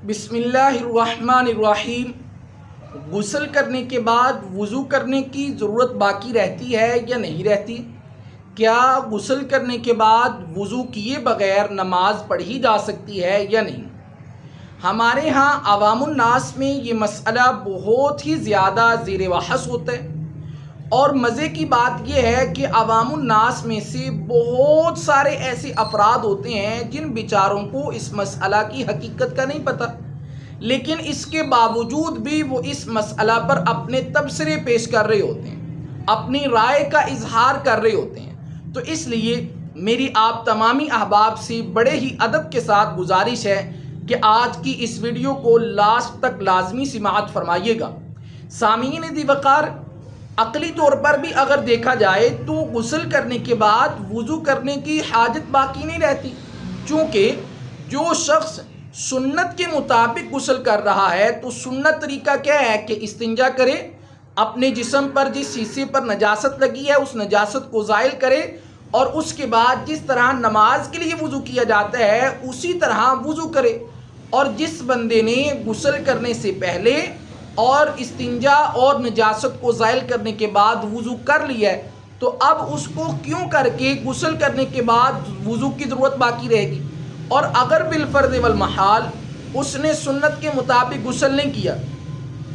بسم اللہ الرحمن الرحیم۔ غسل کرنے کے بعد وضو کرنے کی ضرورت باقی رہتی ہے یا نہیں رہتی؟ کیا غسل کرنے کے بعد وضو کیے بغیر نماز پڑھی جا سکتی ہے یا نہیں؟ ہمارے ہاں عوام الناس میں یہ مسئلہ بہت ہی زیادہ زیر بحث ہوتا ہے، اور مزے کی بات یہ ہے کہ عوام الناس میں سے بہت سارے ایسے افراد ہوتے ہیں جن بیچاروں کو اس مسئلہ کی حقیقت کا نہیں پتہ، لیکن اس کے باوجود بھی وہ اس مسئلہ پر اپنے تبصرے پیش کر رہے ہوتے ہیں، اپنی رائے کا اظہار کر رہے ہوتے ہیں۔ تو اس لیے میری آپ تمامی احباب سے بڑے ہی ادب کے ساتھ گزارش ہے کہ آج کی اس ویڈیو کو لاسٹ تک لازمی سماعت فرمائیے گا۔ سامعین دی وقار، عقلی طور پر بھی اگر دیکھا جائے تو غسل کرنے کے بعد وضو کرنے کی حاجت باقی نہیں رہتی، چونکہ جو شخص سنت کے مطابق غسل کر رہا ہے تو سنت طریقہ کیا ہے کہ استنجا کرے، اپنے جسم پر جس حصے پر نجاست لگی ہے اس نجاست کو زائل کرے، اور اس کے بعد جس طرح نماز کے لیے وضو کیا جاتا ہے اسی طرح وضو کرے۔ اور جس بندے نے غسل کرنے سے پہلے اور استنجا اور نجاست کو زائل کرنے کے بعد وضو کر لیا ہے تو اب اس کو کیوں کر کے غسل کرنے کے بعد وضو کی ضرورت باقی رہے گی؟ اور اگر بالفرض والمحال اس نے سنت کے مطابق غسل نہیں کیا،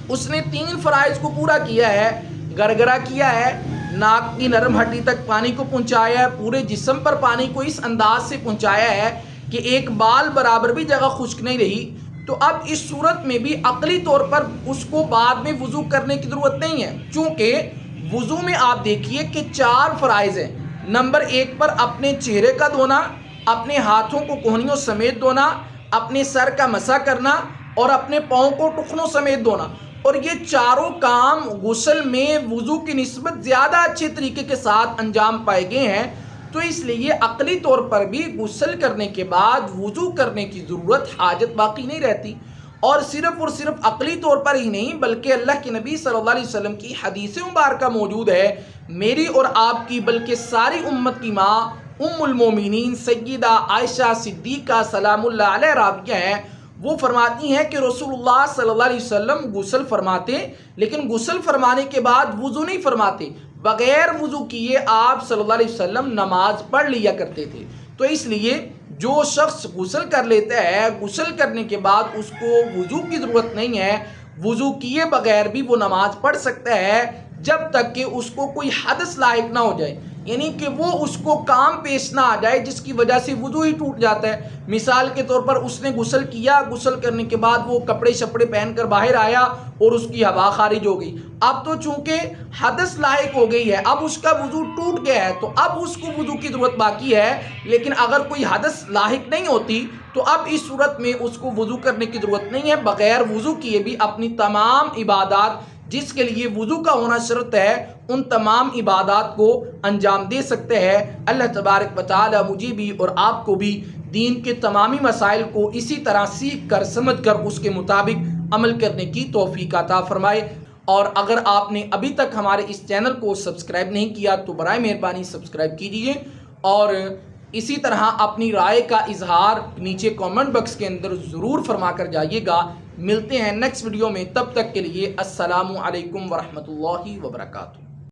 اس نے 3 فرائض کو پورا کیا ہے، گرگرا کیا ہے، ناک کی نرم ہڈی تک پانی کو پہنچایا ہے، پورے جسم پر پانی کو اس انداز سے پہنچایا ہے کہ ایک بال برابر بھی جگہ خشک نہیں رہی، تو اب اس صورت میں بھی عقلی طور پر اس کو بعد میں وضو کرنے کی ضرورت نہیں ہے، چونکہ وضو میں آپ دیکھیے کہ 4 فرائض ہیں۔ نمبر 1 پر اپنے چہرے کا دھونا، اپنے ہاتھوں کو کوہنیوں سمیت دھونا، اپنے سر کا مسح کرنا اور اپنے پاؤں کو ٹخنوں سمیت دھونا، اور یہ چاروں کام غسل میں وضو کی نسبت زیادہ اچھے طریقے کے ساتھ انجام پائے گئے ہیں۔ تو اس لیے عقلی طور پر بھی غسل کرنے کے بعد وضو کرنے کی ضرورت حاجت باقی نہیں رہتی، اور صرف عقلی طور پر ہی نہیں بلکہ اللہ کے نبی صلی اللہ علیہ وسلم کی حدیث مبارکہ موجود ہے، میری اور آپ کی بلکہ ساری امت کی ماں ام المومنین سیدہ عائشہ صدیقہ سلام اللہ علیہ رابعہ ہیں، وہ فرماتی ہیں کہ رسول اللہ صلی اللہ علیہ وسلم غسل فرماتے، لیکن غسل فرمانے کے بعد وضو نہیں فرماتے، بغیر وضو کیے آپ صلی اللہ علیہ وسلم نماز پڑھ لیا کرتے تھے۔ تو اس لیے جو شخص غسل کر لیتا ہے، غسل کرنے کے بعد اس کو وضو کی ضرورت نہیں ہے، وضو کیے بغیر بھی وہ نماز پڑھ سکتا ہے جب تک کہ اس کو کوئی حدث لاحق نہ ہو جائے، یعنی کہ وہ اس کو کام پیش نہ آ جائے جس کی وجہ سے وضو ہی ٹوٹ جاتا ہے۔ مثال کے طور پر اس نے غسل کیا، غسل کرنے کے بعد وہ کپڑے شپڑے پہن کر باہر آیا اور اس کی ہوا خارج ہو گئی، اب تو چونکہ حدث لاحق ہو گئی ہے، اب اس کا وضو ٹوٹ گیا ہے، تو اب اس کو وضو کی ضرورت باقی ہے۔ لیکن اگر کوئی حدث لاحق نہیں ہوتی تو اب اس صورت میں اس کو وضو کرنے کی ضرورت نہیں ہے، بغیر وضو کیے بھی اپنی تمام عبادات جس کے لیے وضو کا ہونا شرط ہے ان تمام عبادات کو انجام دے سکتے ہیں۔ اللہ تبارک و تعالی مجھے بھی اور آپ کو بھی دین کے تمامی مسائل کو اسی طرح سیکھ کر سمجھ کر اس کے مطابق عمل کرنے کی توفیق عطا فرمائے۔ اور اگر آپ نے ابھی تک ہمارے اس چینل کو سبسکرائب نہیں کیا تو برائے مہربانی سبسکرائب کیجیے، اور اسی طرح اپنی رائے کا اظہار نیچے کامنٹ باکس کے اندر ضرور فرما کر جائیے گا۔ ملتے ہیں نیکسٹ ویڈیو میں، تب تک کے لیے السلام علیکم ورحمۃ اللہ وبرکاتہ۔